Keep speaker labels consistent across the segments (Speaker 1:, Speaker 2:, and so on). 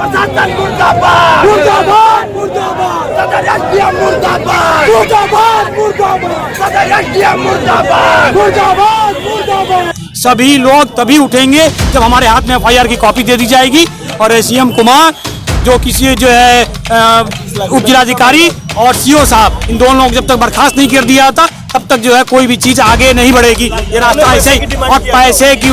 Speaker 1: प्रशासन मुर्दाबाद मुर्दाबाद मुर्दाबाद, सदर एसडीएम मुर्दाबाद मुर्दाबाद मुर्दाबाद, सदर एसडीएम मुर्दाबाद मुर्दाबाद मुर्दाबाद।
Speaker 2: सभी लोग तभी उठेंगे जब हमारे हाथ में एफआईआर की कॉपी दे दी जाएगी और एसडीएम कुमार जो किसी जो है उप जिलाधिकारी और सीओ साहब, इन दोनों लोग जब तक बर्खास्त नहीं कर दिया था तब तक जो है कोई भी चीज आगे नहीं बढ़ेगी। ये रास्ता ऐसे ही और पैसे की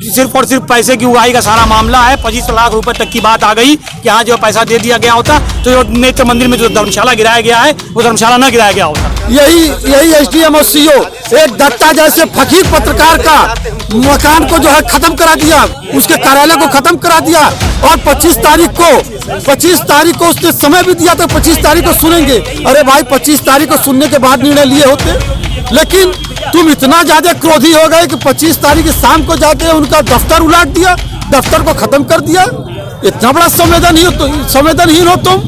Speaker 2: सिर्फ और सिर्फ पैसे की उगाही का सारा मामला है। 25 लाख रुपए तक की बात आ गई कि हाँ जो पैसा दे दिया गया होता तो जो नेत्र मंदिर में जो धर्मशाला गिराया गया है वो धर्मशाला न गिराया गया होता।
Speaker 3: यही एसडीएम और सीओ एक दत्ता जैसे फकीर पत्रकार का मकान को जो है खत्म करा दिया, उसके कार्यालय को खत्म करा दिया और 25 तारीख को उसने समय भी दिया तो 25 तारीख को सुनेंगे। अरे भाई 25 तारीख को सुनने के बाद निर्णय लिए होते, लेकिन तुम इतना ज्यादा क्रोधी हो गए कि 25 तारीख की शाम को जाके उनका दफ्तर उलाट दिया, दफ्तर को खत्म कर दिया। इतना बड़ा संवेदनहीन हो तुम।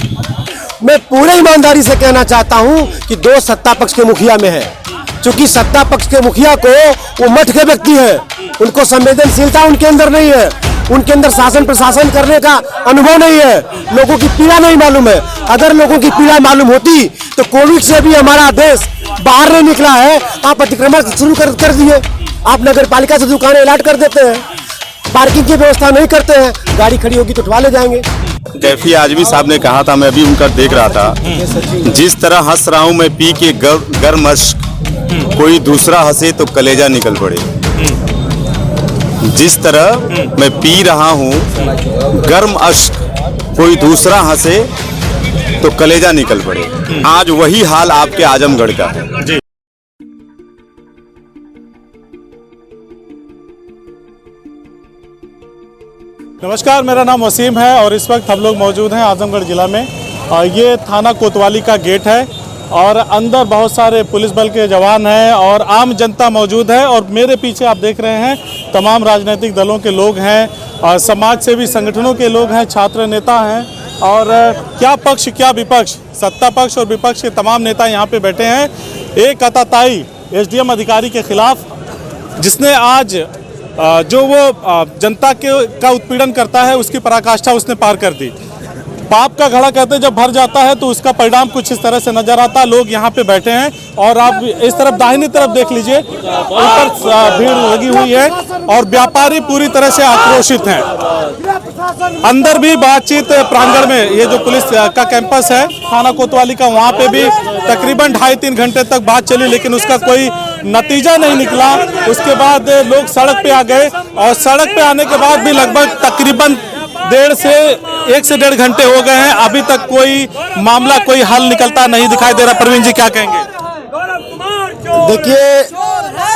Speaker 4: मैं पूरे ईमानदारी से कहना चाहता हूं कि दोष सत्ता पक्ष के मुखिया में है, क्योंकि सत्ता पक्ष के मुखिया को वो मठ के व्यक्ति है, उनको संवेदनशीलता उनके अंदर नहीं है, उनके अंदर शासन प्रशासन करने का अनुभव नहीं है, लोगों की पीड़ा नहीं मालूम है। अगर लोगों की पीड़ा मालूम होती तो कोविड से भी हमारा देश बाहर नहीं निकला है। आप अतिक्रमण शुरू कर दिए, आप नगर पालिका से दुकानें अलॉट कर देते हैं, पार्किंग की व्यवस्था नहीं करते हैं, गाड़ी खड़ी होगी तो उठवा ले जाएंगे।
Speaker 5: कैफी आजमी साहब ने कहा था, मैं भी उनका देख रहा था, जिस तरह हंस रहा हूं मैं पी के गर्म अश्क, कोई दूसरा हंसे तो कलेजा निकल पड़े। जिस तरह मैं पी रहा हूं गर्म अश्क, कोई दूसरा हंसे तो कलेजा निकल पड़े। आज वही हाल आपके आजमगढ़ का है।
Speaker 6: नमस्कार, मेरा नाम वसीम है और इस वक्त हम लोग मौजूद हैं आजमगढ़ ज़िला में। ये थाना कोतवाली का गेट है और अंदर बहुत सारे पुलिस बल के जवान हैं और आम जनता मौजूद है। और मेरे पीछे आप देख रहे हैं तमाम राजनीतिक दलों के लोग हैं, समाज सेवी संगठनों के लोग हैं, छात्र नेता हैं और क्या पक्ष क्या विपक्ष, सत्ता पक्ष और विपक्ष के तमाम नेता यहाँ पे बैठे हैं एक आताताई एसडीएम अधिकारी के खिलाफ, जिसने आज जो वो जनता का उत्पीड़न करता है उसकी पराकाष्ठा उसने पार कर दी। पाप का घड़ा कहते जब भर जाता है तो उसका परिणाम कुछ इस तरह से नजर आता है। लोग यहाँ पे बैठे हैं और आप इस तरफ दाहिनी तरफ देख लीजिए, ऊपर भीड़ लगी हुई है और व्यापारी पूरी तरह से आक्रोशित हैं। अंदर भी बातचीत प्रांगण में, ये जो पुलिस का कैंपस है थाना कोतवाली का, वहाँ पे भी तकरीबन 2.5-3 घंटे तक बात चली, लेकिन उसका कोई नतीजा नहीं निकला। उसके बाद लोग सड़क पे आ गए और सड़क पे आने के बाद भी लगभग तकरीबन 1.5 से 1.5 घंटे हो गए हैं, अभी तक कोई मामला, कोई हल निकलता नहीं दिखाई दे रहा। प्रवीण जी क्या कहेंगे?
Speaker 4: देखिए,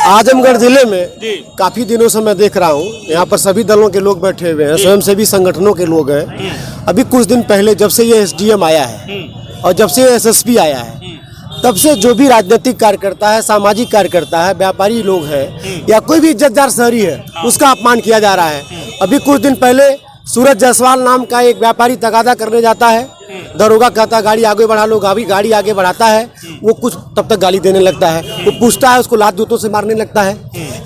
Speaker 4: आजमगढ़ जिले में काफी दिनों से मैं देख रहा हूँ, यहाँ पर सभी दलों के लोग बैठे हुए हैं, स्वयंसेवी संगठनों के लोग हैं। अभी कुछ दिन पहले जब से ये एसडीएम आया है और जब से एसएसपी आया है, तब से जो भी राजनीतिक कार्यकर्ता है, सामाजिक कार्यकर्ता है, व्यापारी लोग हैं या कोई भी इज्जतदार शहरी है, उसका अपमान किया जा रहा है। अभी कुछ दिन पहले सूरज जायसवाल नाम का एक व्यापारी तगादा करने जाता है, दरोगा कहता है गाड़ी आगे बढ़ा लो, गाड़ी आगे बढ़ाता है, वो कुछ तब तक गाली देने लगता है, वो पूछता है उसको लात जूतों से मारने लगता है।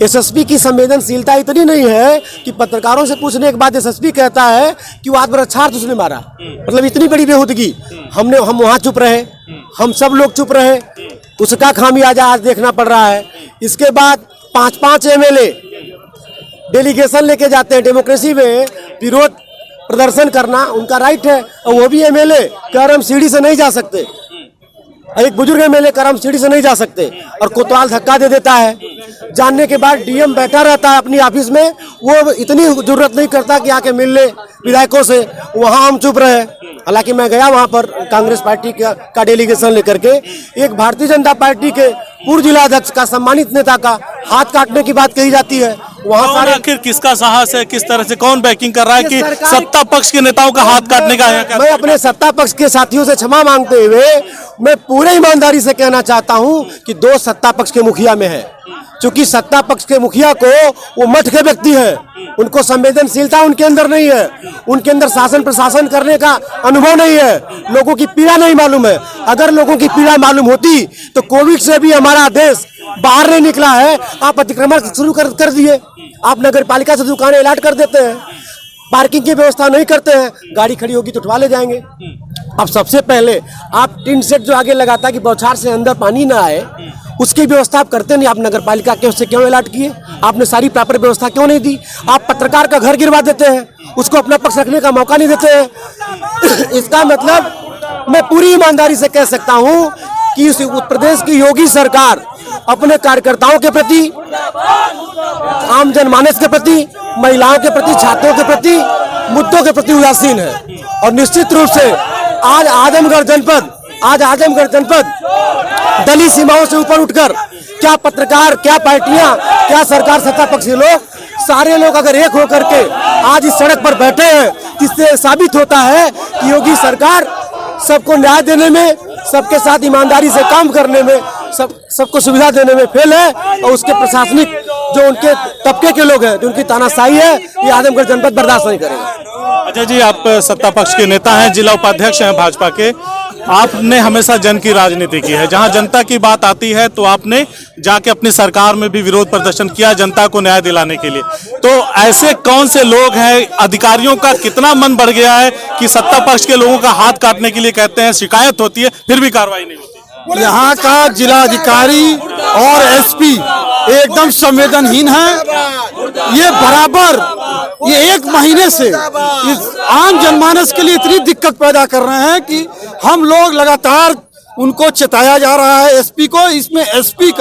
Speaker 4: एसएसपी की संवेदनशीलता इतनी नहीं है कि पत्रकारों से पूछने के बाद एसएसपी कहता है कि वो आत्मरक्षार्थ उसने मारा। मतलब इतनी बड़ी बेहूदगी। हम वहाँ चुप रहे, हम सब लोग चुप रहे, उसका खामियाजा आज देखना पड़ रहा है। इसके बाद 5-5 एमएलए डेलीगेशन लेके जाते हैं। डेमोक्रेसी में विरोध प्रदर्शन करना उनका राइट है और वो भी एमएलए कह हम सीढ़ी से नहीं जा सकते, एक बुजुर्ग एमएलए कह हम सीढ़ी से नहीं जा सकते और कोतवाल धक्का दे देता है। जानने के बाद डीएम बैठा रहता है अपनी ऑफिस में, वो इतनी जरूरत नहीं करता कि आके मिल ले विधायकों से, वहाँ हम चुप रहे। हालांकि मैं गया वहाँ पर कांग्रेस पार्टी का डेलीगेशन लेकर के, एक भारतीय जनता पार्टी के पूर्व जिला अध्यक्ष का, सम्मानित नेता का हाथ काटने की बात कही जाती है। वहाँ सारे
Speaker 6: आखिर किसका साहस है, किस तरह से कौन बैकिंग कर रहा है कि सत्ता पक्ष के नेताओं का हाथ काटने का है?
Speaker 4: मैं अपने सत्ता पक्ष के साथियों से क्षमा मांगते हुए मैं पूरे ईमानदारी से कहना चाहता हूं कि दोष सत्ता पक्ष के मुखिया में है, क्योंकि सत्ता पक्ष के मुखिया को वो मठ के व्यक्ति है, उनको संवेदनशीलता उनके अंदर नहीं है, उनके अंदर शासन प्रशासन करने का अनुभव नहीं है, लोगों की पीड़ा नहीं मालूम है। अगर लोगों की पीड़ा मालूम होती तो कोविड से भी हमारा देश बाहर नहीं निकला है। आप अतिक्रमण शुरू कर दिए, आप नगर पालिका से दुकानें अलॉट कर देते हैं, पार्किंग की व्यवस्था नहीं करते हैं, गाड़ी खड़ी होगी तो उठवा ले जाएंगे। अब सबसे पहले आप टिन सेट जो आगे लगाता है कि बौछार से अंदर पानी ना आए, उसकी व्यवस्था आप करते नहीं। आप नगर पालिका के उससे क्यों अलर्ट किए? आपने सारी प्रॉपर व्यवस्था क्यों नहीं दी? आप पत्रकार का घर गिरवा देते हैं, उसको अपना पक्ष रखने का मौका नहीं देते हैं। इसका मतलब मैं पूरी ईमानदारी से कह सकता हूं कि इस उत्तर प्रदेश की योगी सरकार अपने कार्यकर्ताओं के प्रति, आम जनमानस के प्रति, महिलाओं के प्रति, छात्रों के प्रति, मुद्दों के प्रति उदासीन है। और निश्चित रूप से आज आजमगढ़ जनपद दलित सीमाओं से ऊपर उठकर, क्या पत्रकार, क्या पार्टियां, क्या सरकार सत्ता पक्षी लोग, सारे लोग अगर एक होकर के आज इस सड़क पर बैठे हैं, इससे साबित होता है कि योगी सरकार सबको न्याय देने में, सबके साथ ईमानदारी से काम करने में, सबको सुविधा देने में फेल है। और उसके प्रशासनिक जो उनके तबके के लोग हैं, जो उनकी तानाशाही है, ये आजमगढ़ जनपद बर्दाश्त नहीं करेगा।
Speaker 6: अजय जी, आप सत्ता पक्ष के नेता हैं, जिला उपाध्यक्ष हैं भाजपा के। आपने हमेशा जन की राजनीति की है, जहां जनता की बात आती है तो आपने जाके अपनी सरकार में भी विरोध प्रदर्शन किया जनता को न्याय दिलाने के लिए। तो ऐसे कौन से लोग हैं, अधिकारियों का कितना मन बढ़ गया है कि सत्ता पक्ष के लोगों का हाथ काटने के लिए कहते हैं, शिकायत होती है, फिर भी कार्रवाई नहीं होती?
Speaker 3: यहाँ का जिलाधिकारी और एसपी एकदम संवेदनहीन है। ये बराबर ये 1 महीने से इस आम जनमानस के लिए इतनी दिक्कत पैदा कर रहे हैं कि हम लोग लगातार उनको चेताया जा रहा है एसपी को। इसमें एसपी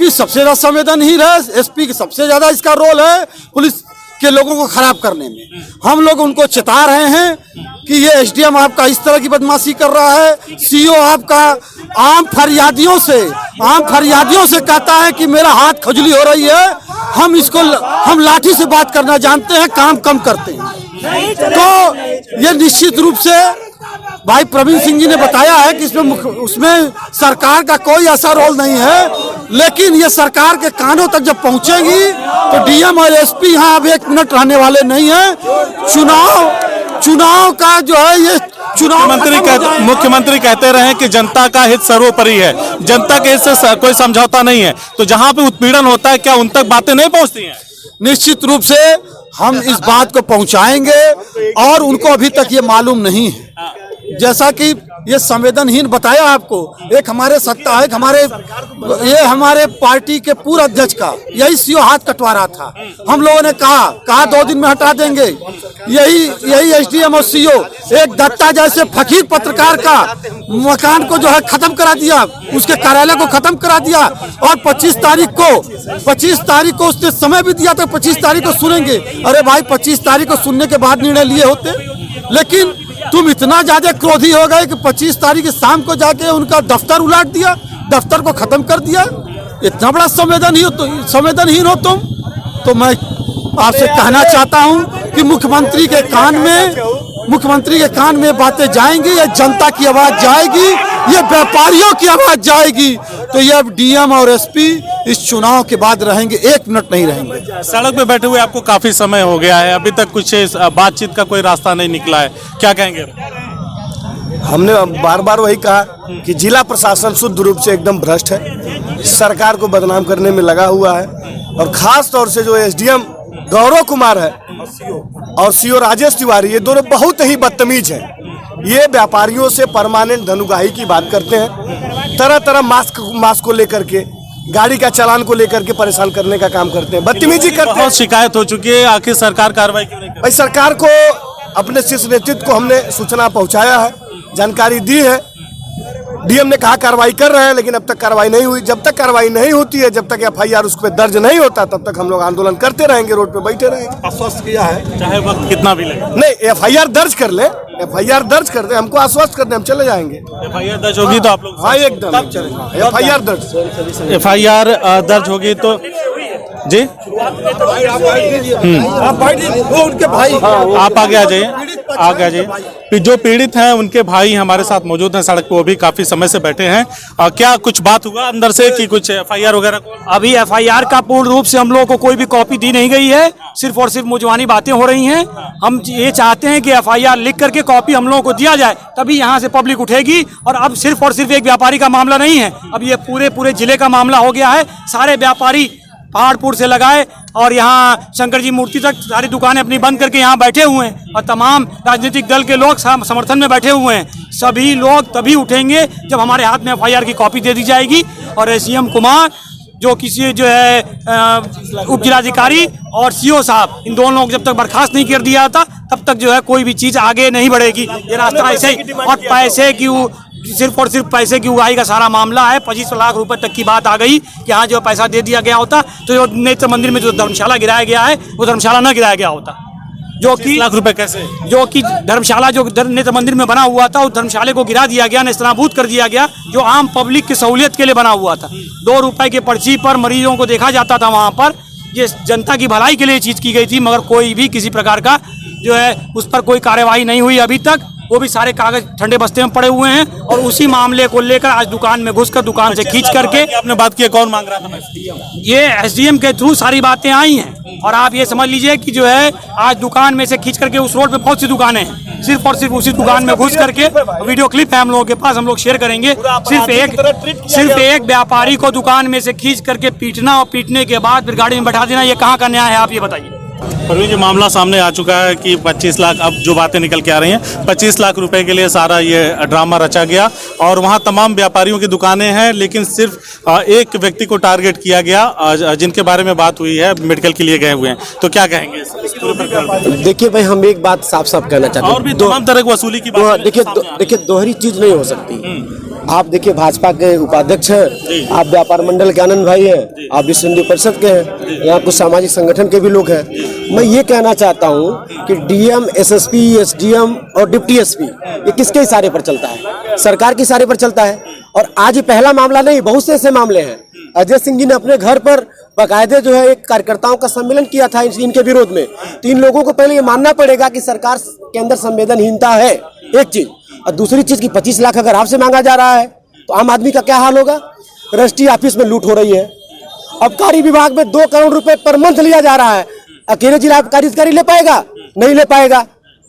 Speaker 3: सबसे ज्यादा संवेदनहीन है। एसपी की सबसे ज्यादा इसका रोल है पुलिस के लोगों को खराब करने में। हम लोग उनको चेता रहे हैं कि ये एसडीएम आपका इस तरह की बदमाशी कर रहा है। सीओ आपका आम फरियादियों से कहता है कि मेरा हाथ खुजली हो रही है, हम लाठी से बात करना जानते हैं, काम कम करते हैं। तो ये निश्चित रूप से भाई प्रवीण सिंह जी ने बताया है कि उसमें सरकार का कोई ऐसा रोल नहीं है, लेकिन ये सरकार के कानों तक जब पहुंचेगी तो डीएम और एसपी यहाँ अब 1 मिनट रहने वाले नहीं है। चुनाव का जो है ये
Speaker 6: मुख्यमंत्री कहते रहे कि जनता का हित सर्वोपरि है, जनता के हित से कोई समझौता नहीं है। तो जहां पे उत्पीड़न होता है, क्या उन तक बातें नहीं पहुंचती हैं?
Speaker 3: निश्चित रूप से हम इस बात को पहुंचाएंगे और उनको अभी तक ये मालूम नहीं है। जैसा कि ये संवेदनहीन बताया आपको, एक हमारे सत्ता है, हमारे पार्टी के पूर्व अध्यक्ष का यही सीओ हाथ कटवा रहा था। हम लोगों ने कहा 2 दिन में हटा देंगे। यही एसडीएम और सीओ एक दत्ता जैसे फकीर पत्रकार का मकान को जो है खत्म करा दिया, उसके कार्यालय को खत्म करा दिया। और 25 तारीख को उसने समय भी दिया था, 25 तारीख को सुनेंगे। अरे भाई 25 तारीख को सुनने के बाद निर्णय लिए होते, लेकिन तुम इतना ज्यादा क्रोधी हो गए कि 25 तारीख की शाम को जाके उनका दफ्तर उलाट दिया, दफ्तर को खत्म कर दिया। इतना बड़ा संवेदनहीन हो तुम। तो मैं आपसे कहना चाहता हूं कि मुख्यमंत्री के कान में बातें जाएंगी, ये जनता की आवाज जाएगी, ये व्यापारियों की आवाज जाएगी। तो ये अब डीएम और एसपी इस चुनाव के बाद रहेंगे, 1 मिनट नहीं रहेंगे।
Speaker 6: सड़क पे बैठे हुए आपको काफी समय हो गया है, अभी तक कुछ बातचीत का कोई रास्ता नहीं निकला है, क्या कहेंगे?
Speaker 4: हमने बार बार वही कहा कि जिला प्रशासन शुद्ध रूप से एकदम भ्रष्ट है, सरकार को बदनाम करने में लगा हुआ है। और खास तौर से जो एसडीएम गौरव कुमार है और सीओ राजेश तिवारी, ये दोनों बहुत ही बदतमीज हैं। ये व्यापारियों से परमानेंट धनुगाही की बात करते हैं, तरह तरह मास्क को लेकर के, गाड़ी का चालान को लेकर के परेशान करने का काम करते हैं, बदतमीजी करते हैं।
Speaker 6: बहुत शिकायत हो चुकी है, आखिर सरकार कार्रवाई क्यों नहीं कर रही?
Speaker 4: भाई सरकार को अपने शीर्ष नेतृत्व को हमने सूचना पहुंचाया है, जानकारी दी है। डीएम ने कहा कार्रवाई कर रहे हैं, लेकिन अब तक कार्रवाई नहीं हुई। जब तक कार्रवाई नहीं होती है, जब तक एफआईआर उस पर दर्ज नहीं होता, तब तक हम लोग आंदोलन करते रहेंगे, रोड पे बैठे रहेंगे।
Speaker 3: आश्वस्त किया है,
Speaker 6: चाहे वक्त कितना भी लगे।
Speaker 4: नहीं, एफआईआर दर्ज कर ले, एफआईआर दर्ज कर दे, हमको आश्वस्त कर दे, हम चले जाएंगे।
Speaker 6: एफआईआर दर्ज होगी तो आप लोग?
Speaker 4: हाँ एकदम एफआईआर दर्ज।
Speaker 6: एफआईआर दर्ज होगी तो जी
Speaker 3: उनके भाई
Speaker 6: आप आगे आ जाइए। जो पीड़ित हैं उनके भाई हमारे साथ मौजूद हैं सड़क पे, वो भी काफी समय से बैठे हैं। क्या कुछ बात हुआ अंदर से कि कुछ एफआईआर वगैरह?
Speaker 2: अभी एफआईआर का पूर्ण रूप से हम लोगों को कोई भी कॉपी दी नहीं गई है, सिर्फ और सिर्फ मुजवानी बातें हो रही हैं। हम ये चाहते हैं कि एफआईआर लिख करके कॉपी हम लोगों को दिया जाए, तभी यहाँ से पब्लिक उठेगी। और अब सिर्फ और सिर्फ एक व्यापारी का मामला नहीं है, अब ये पूरे जिले का मामला हो गया है। सारे व्यापारी पहाड़पुर से लगाए और यहाँ शंकर जी मूर्ति तक सारी दुकानें अपनी बंद करके यहाँ बैठे हुए हैं और तमाम राजनीतिक दल के लोग समर्थन में बैठे हुए हैं। सभी लोग तभी उठेंगे जब हमारे हाथ में FIR की कॉपी दे दी जाएगी और CM कुमार जो किसी जो है उप जिलाधिकारी और CO साहब इन दोनों लोग जब तक बर्खास्त नहीं कर दिया था तब तक जो है कोई भी चीज़ आगे नहीं बढ़ेगी। ये रास्ता ऐसे ही और पैसे की सिर्फ और सिर्फ पैसे की उगाही का सारा मामला है। 25 लाख रुपए तक की बात आ गई कि हाँ जो पैसा दे दिया गया होता तो जो नेत्र मंदिर में जो धर्मशाला गिराया गया है वो धर्मशाला न गिराया गया होता। जो कि
Speaker 6: लाख रुपए कैसे?
Speaker 2: जो कि धर्मशाला जो नेत्र मंदिर में बना हुआ था उस धर्मशाले को गिरा दिया गया, नेस्तनाबूद कर दिया गया, जो आम पब्लिक की सहूलियत के लिए बना हुआ था। 2 रुपए की पर्ची पर मरीजों को देखा जाता था वहाँ पर। ये जनता की भलाई के लिए चीज़ की गई थी मगर कोई भी किसी प्रकार का जो है उस पर कोई कार्यवाही नहीं हुई अभी तक। वो भी सारे कागज ठंडे बस्ते में पड़े हुए हैं और उसी मामले को लेकर आज दुकान में घुसकर दुकान से खींच करके
Speaker 6: आपने बात की, कौन मांग रहा था?
Speaker 2: ये SDM के थ्रू सारी बातें आई हैं और आप ये समझ लीजिए कि जो है आज दुकान में से खींच करके उस रोड पे बहुत सी दुकानें हैं, सिर्फ और सिर्फ उसी दुकान में घुस करके वीडियो क्लिप है हम लोगों के पास, हम लोग शेयर करेंगे। सिर्फ एक व्यापारी को दुकान में से खींच करके पीटना और पीटने के बाद फिर गाड़ी में बैठा देना, ये कहाँ का न्याय है? आप ये बताइए।
Speaker 6: परवीन जी, मामला सामने आ चुका है कि 25 लाख, अब जो बातें निकल के आ रही हैं, 25 लाख रुपए के लिए सारा ये ड्रामा रचा गया और वहाँ तमाम व्यापारियों की दुकानें हैं लेकिन सिर्फ एक व्यक्ति को टारगेट किया गया जिनके बारे में बात हुई है, मेडिकल के लिए गए हुए हैं। तो क्या कहेंगे इस पूरे पर?
Speaker 4: देखिए भाई, हम एक बात साफ साफ कहना चाहते हैं,
Speaker 6: और भी तमाम तरह की वसूली की बात
Speaker 4: देखिए दोहरी चीज नहीं हो सकती। आप देखिए भाजपा के उपाध्यक्ष हैं, आप व्यापार मंडल के आनंद भाई हैं, आप विश्व हिंदू परिषद के हैं, यहाँ कुछ सामाजिक संगठन के भी लोग हैं। मैं ये कहना चाहता हूँ कि DM, SSP, SDM और डिप्टी SP ये किसके इशारे पर चलता है? सरकार के इशारे पर चलता है। और आज ये पहला मामला नहीं, बहुत से ऐसे मामले हैं। अजय सिंह जी ने अपने घर पर बाकायदे जो है एक कार्यकर्ताओं का सम्मेलन किया था इनके विरोध में। तो इन लोगों को पहले ये मानना पड़ेगा कि सरकार के अंदर संवेदनहीनता है, एक चीज। और दूसरी चीज की 25 लाख अगर आपसे मांगा जा रहा है तो आम आदमी का क्या हाल होगा? रजिस्ट्री ऑफिस में लूट हो रही है, आबकारी विभाग में 2 करोड़ रुपए पर मंथ लिया जा रहा है। अकेले जिला आबकारी अधिकारी ले पाएगा? नहीं ले पाएगा।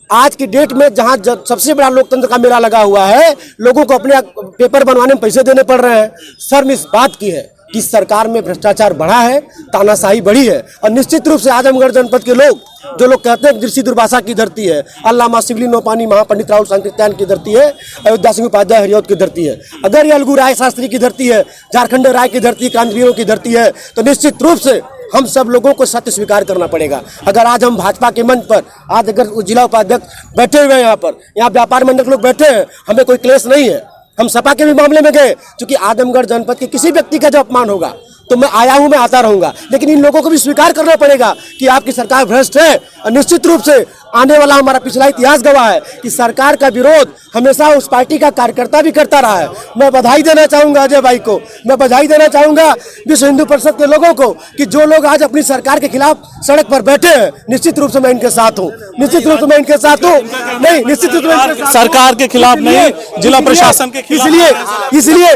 Speaker 4: आज की डेट में जहां सबसे बड़ा लोकतंत्र का मेला लगा हुआ है, लोगों को अपने पेपर बनवाने में पैसे देने पड़ रहे हैं। शर्म इस बात की है कि सरकार में भ्रष्टाचार बढ़ा है, तानाशाही बढ़ी है। और निश्चित रूप से आजमगढ़ जनपद के लोग जो लोग कहते हैं ऋषि दुर्वासा की धरती है, अल्लामा शिवली नौपानी महापंडित राहुल सांकृत्यायन की धरती है, अयोध्या सिंह उपाध्याय हरियौत की धरती है, अगर ये अलगू राय शास्त्री की धरती है, झारखंड राय की धरती, क्रांतिवीरों की धरती है, तो निश्चित रूप से हम सब लोगों को सत्य स्वीकार करना पड़ेगा। अगर आज हम भाजपा के मंच पर, आज अगर जिला उपाध्यक्ष बैठे हुए हैं यहाँ पर, यहाँ व्यापार मंडल के लोग बैठे हैं, हमें कोई क्लेश नहीं है। हम सपा के भी मामले में गए, क्योंकि आजमगढ़ जनपद के किसी व्यक्ति का जब अपमान होगा तो मैं आया हूं, मैं आता रहूंगा। लेकिन इन लोगों को भी स्वीकार करना पड़ेगा कि आपकी सरकार भ्रष्ट है। और निश्चित रूप से आने वाला हमारा पिछला इतिहास गवाह है कि सरकार का विरोध हमेशा उस पार्टी का कार्यकर्ता भी करता रहा है। मैं बधाई देना चाहूंगा अजय भाई को, मैं बधाई देना चाहूंगा विश्व हिंदू परिषद के लोगों को कि जो लोग आज अपनी सरकार के खिलाफ सड़क पर बैठे हैं, निश्चित रूप से मैं इनके साथ हूँ, निश्चित रूप से मैं इनके साथ हूँ। नहीं, निश्चित रूप से
Speaker 6: सरकार के खिलाफ नहीं, जिला प्रशासन के खिलाफ।
Speaker 4: इसलिए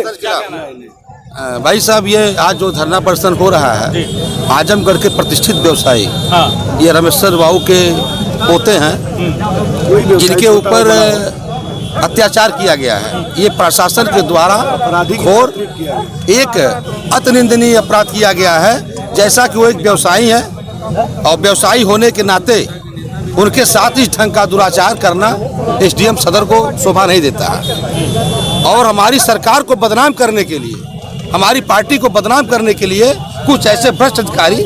Speaker 7: भाई साहब, ये आज जो धरना प्रदर्शन हो रहा है, आजमगढ़ के प्रतिष्ठित व्यवसायी, ये रमेश्वर बाबू के पोते हैं, जिनके ऊपर अत्याचार किया गया है। ये प्रशासन के द्वारा घोर एक अति निंदनीय अपराध किया गया है। जैसा कि वो एक व्यवसायी है और व्यवसायी होने के नाते उनके साथ इस ढंग का दुराचार करना SDM सदर को शोभा नहीं देता है। और हमारी सरकार को बदनाम करने के लिए, हमारी पार्टी को बदनाम करने के लिए कुछ ऐसे भ्रष्ट अधिकारी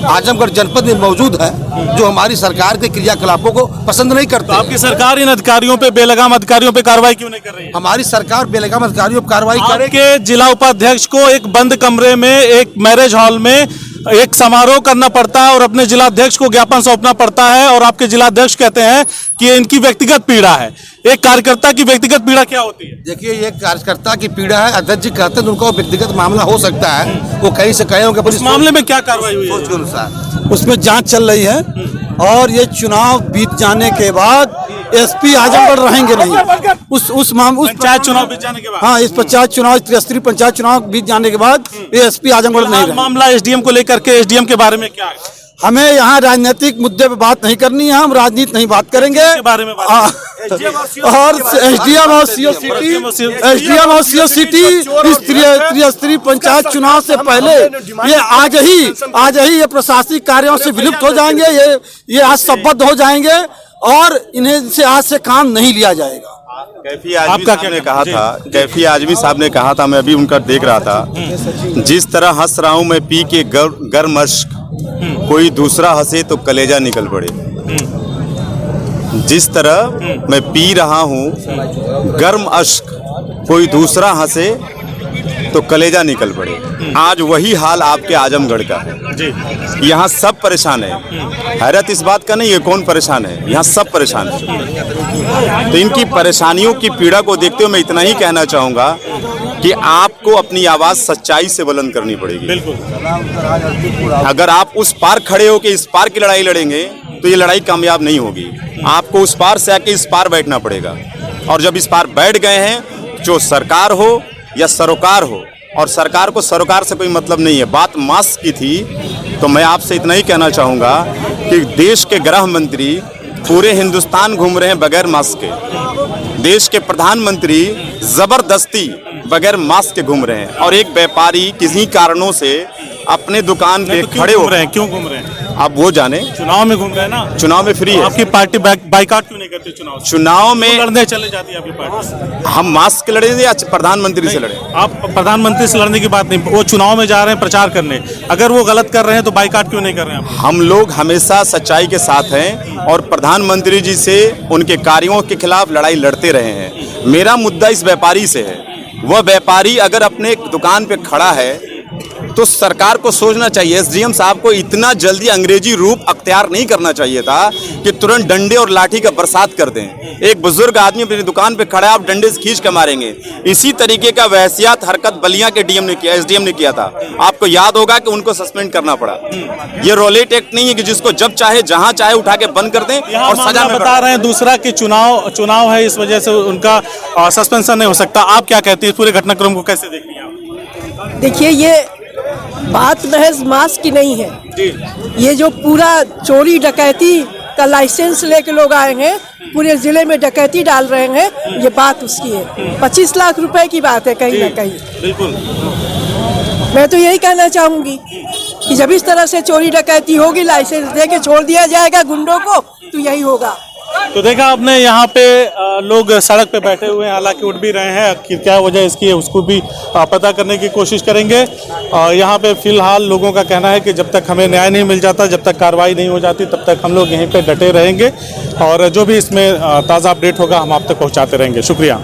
Speaker 7: आजमगढ़ जनपद में मौजूद है जो हमारी सरकार के क्रियाकलापों को पसंद नहीं करते।
Speaker 6: तो आपकी सरकार इन अधिकारियों पे, बेलगाम अधिकारियों पे कार्रवाई क्यों नहीं कर रही है?
Speaker 7: हमारी सरकार बेलगाम अधिकारियों पर कार्रवाई करेगी।
Speaker 6: के जिला उपाध्यक्ष को एक बंद कमरे में, एक मैरिज हॉल में एक समारोह करना पड़ता है और अपने जिलाध्यक्ष को ज्ञापन सौंपना पड़ता है, और आपके जिलाध्यक्ष कहते हैं कि इनकी व्यक्तिगत पीड़ा है। एक कार्यकर्ता की व्यक्तिगत पीड़ा क्या होती है?
Speaker 7: देखिए, ये कार्यकर्ता की पीड़ा है, अध्यक्ष जी कहते हैं उनका व्यक्तिगत मामला हो सकता है, वो कहीं से कहे होंगे।
Speaker 6: इस मामले में क्या कार्रवाई हुई है?
Speaker 7: सोच के अनुसार
Speaker 3: उसमें जांच चल रही है और ये चुनाव बीत जाने के बाद SP आजमगढ़ रहेंगे नहीं। उस
Speaker 6: पंचायत चुनाव बीत जाने के बाद,
Speaker 3: हाँ, इस पंचायत चुनाव, त्रिस्तरीय पंचायत चुनाव बीत जाने के बाद ये SP आजमगढ़ नहीं रहेंगे।
Speaker 6: मामला SDM को लेकर के, SDM के बारे में क्या है?
Speaker 3: हमें यहाँ राजनीतिक मुद्दे पे बात नहीं करनी है, हम राजनीति नहीं बात करेंगे।
Speaker 6: बारे में
Speaker 3: और एसडीएम और सीओ सिटी इस त्रिस्तरीय पंचायत चुनाव से पहले ये आज ही ये प्रशासनिक कार्यों से विलुप्त हो जाएंगे, ये आज शपथ हो जाएंगे और इन्हें से आज से काम नहीं लिया जाएगा।
Speaker 5: कैफी आजमी साहब ने कहा था, कैफी आजमी साहब ने कहा था, मैं अभी उनका देख रहा था, जिस तरह हंस रहा हूं मैं पी के गर्म अश्क, कोई दूसरा हंसे तो कलेजा निकल पड़े। जिस तरह मैं पी रहा हूं गर्म अश्क, कोई दूसरा हंसे तो कलेजा निकल पड़े। आज वही हाल आपके आजमगढ़ का है। यहाँ सब परेशान है। हैरत इस बात का नहीं है कौन परेशान है, यहाँ सब परेशान है। तो इनकी परेशानियों की पीड़ा को देखते हुए मैं इतना ही कहना चाहूँगा कि आपको अपनी आवाज़ सच्चाई से बुलंद करनी पड़ेगी।
Speaker 6: बिल्कुल।
Speaker 5: अगर आप उस पार खड़े होकर इस पार की लड़ाई लड़ेंगे तो ये लड़ाई कामयाब नहीं होगी। आपको उस पार से आके इस पार बैठना पड़ेगा। और जब इस पार बैठ गए हैं, जो सरकार हो या सरोकार हो, और सरकार को सरोकार से कोई मतलब नहीं है। बात मास्क की थी तो मैं आपसे इतना ही कहना चाहूँगा कि देश के गृह मंत्री पूरे हिंदुस्तान घूम रहे हैं बगैर मास्क के। देश के प्रधानमंत्री जबरदस्ती बगैर मास्क के घूम रहे हैं और एक व्यापारी किसी कारणों से अपने दुकान पे खड़े हो रहे हैं।
Speaker 6: क्यों घूम रहे हैं?
Speaker 5: आप वो जाने।
Speaker 6: चुनाव में घूम रहे हैं ना,
Speaker 5: चुनाव में फ्री है।
Speaker 6: आपकी पार्टी बाइकाट क्यों नहीं करती चुनाव?
Speaker 5: चुनाव में
Speaker 6: लड़ने चले जाती है आपकी पार्टी।
Speaker 5: हम मास्क लड़े या प्रधानमंत्री से लड़े?
Speaker 6: आप प्रधानमंत्री से लड़ने की बात नहीं, वो चुनाव में जा रहे हैं प्रचार करने। अगर वो गलत कर रहे हैं तो बाइकाट क्यों नहीं कर रहे हैं?
Speaker 5: हम लोग हमेशा सच्चाई के साथ हैं और प्रधानमंत्री जी से उनके कार्यों के खिलाफ लड़ाई लड़ते रहे हैं। मेरा मुद्दा इस व्यापारी से है। वह व्यापारी अगर अपने दुकान पे खड़ा है तो सरकार को सोचना चाहिए, एसडीएम साहब को इतना जल्दी अंग्रेजी रूप अख्तियार नहीं करना चाहिए था कि तुरंत डंडे और लाठी का बरसात कर दें। एक बुजुर्ग आदमी अपनी दुकान पे खड़ा है, आप डंडे से खींच के मारेंगे। इसी तरीके का वहसियात हरकत बलिया के डीएम ने किया, एसडीएम ने किया था। आपको याद होगा कि उनको सस्पेंड करना पड़ा। ये रोलेट एक्ट नहीं है कि जिसको जब चाहे जहां चाहे उठा के बंद कर दें और सजा
Speaker 6: बता रहे हैं। दूसरा कि चुनाव है, इस वजह से उनका सस्पेंशन नहीं हो सकता। आप क्या कहते हैं, पूरे घटनाक्रम को कैसे देखती हैं आप?
Speaker 8: देखिए, ये बात महज मास्क की नहीं है। ये जो पूरा चोरी डकैती का लाइसेंस लेके लोग आए हैं, पूरे जिले में डकैती डाल रहे हैं, ये बात उसकी है। 25 लाख रुपए की बात है कहीं ना कहीं।
Speaker 6: बिल्कुल।
Speaker 8: मैं तो यही कहना चाहूंगी कि जब इस तरह से चोरी डकैती होगी, लाइसेंस दे के छोड़ दिया जाएगा गुंडों को, तो यही होगा।
Speaker 6: तो देखा आपने, यहाँ पे लोग सड़क पे बैठे हुए हैं, हालांकि उठ भी रहे हैं। कि क्या वजह इसकी है उसको भी पता करने की कोशिश करेंगे। यहाँ पे फिलहाल लोगों का कहना है कि जब तक हमें न्याय नहीं मिल जाता, जब तक कार्रवाई नहीं हो जाती, तब तक हम लोग यहीं पे डटे रहेंगे और जो भी इसमें ताज़ा अपडेट होगा हम आप तक पहुँचाते रहेंगे। शुक्रिया।